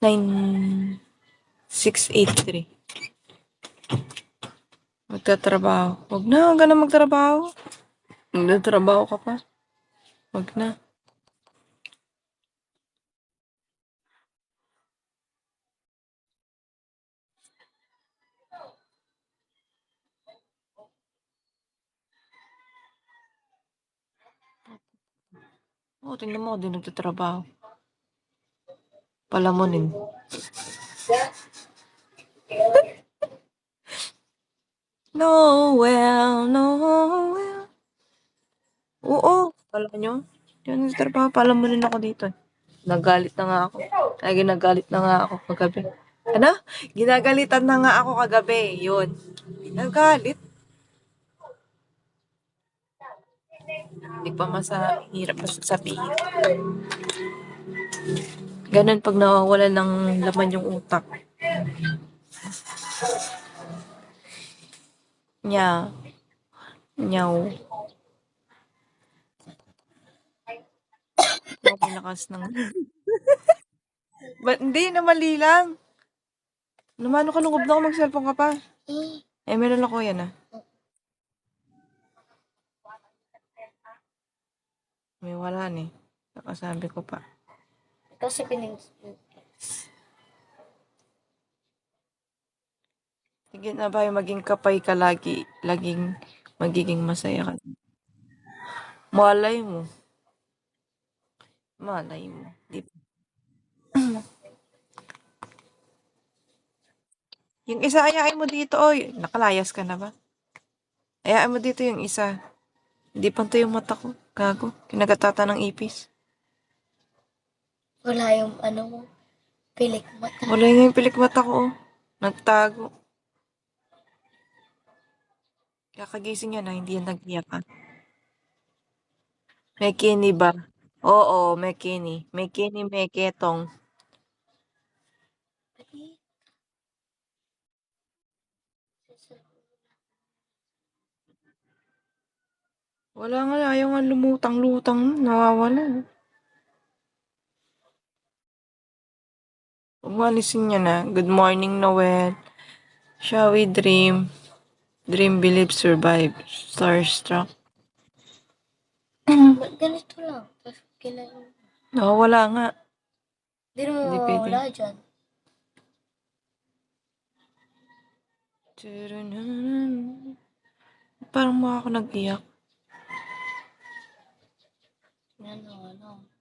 9683. Magtatrabaho. Huwag ka na magtrabaho. Nagtatrabaho ka pa. Huwag na. Tingnan mo ako din nagtatrabaho. Palamunin. Noel. Oo, alam nyo? Yan nagtatrabaho, palamunin ako dito. Nagalit na nga ako. Ay, ginagalit na nga ako kagabi. Ano? Ginagalitan na nga ako kagabi. Yun. Nagalit. Hindi pa hirap pa sabihin. Ganun pag nawawala ng laman yung utak. Nya. Nyaw. Malakas ng... Hindi na mali lang. Namano ka nung na ako mag-cellphone ka pa. Meron ako yan May wala Nakasabi ko pa. Kasi Sige na ba yung maging kapay ka lagi, laging magiging masaya ka. Malay mo. Di ba? Yung isa, ayain mo dito. Oy, nakalayas ka na ba? Ayain mo dito yung isa. Hindi panto yung mata ko. Gago. Kinagatata ng ipis. Wala yung pilik mata. Wala yung pilik mata ko. Nagtago. Kakagising yan hindi yan nag-iyak May kini ba? Oo, may kini. May kini, may ketong. Wala nga, ayaw nga lumutang-lutang. Nawawala. Umalisin niya na. Good morning, Noel. Shall we dream? Dream, believe, survive. Starstruck. Ba't ganito lang? Tapos kailangan... Nawawala nga. Hindi mo mawawala dyan. Parang mukha ako nag-iyak. Ano.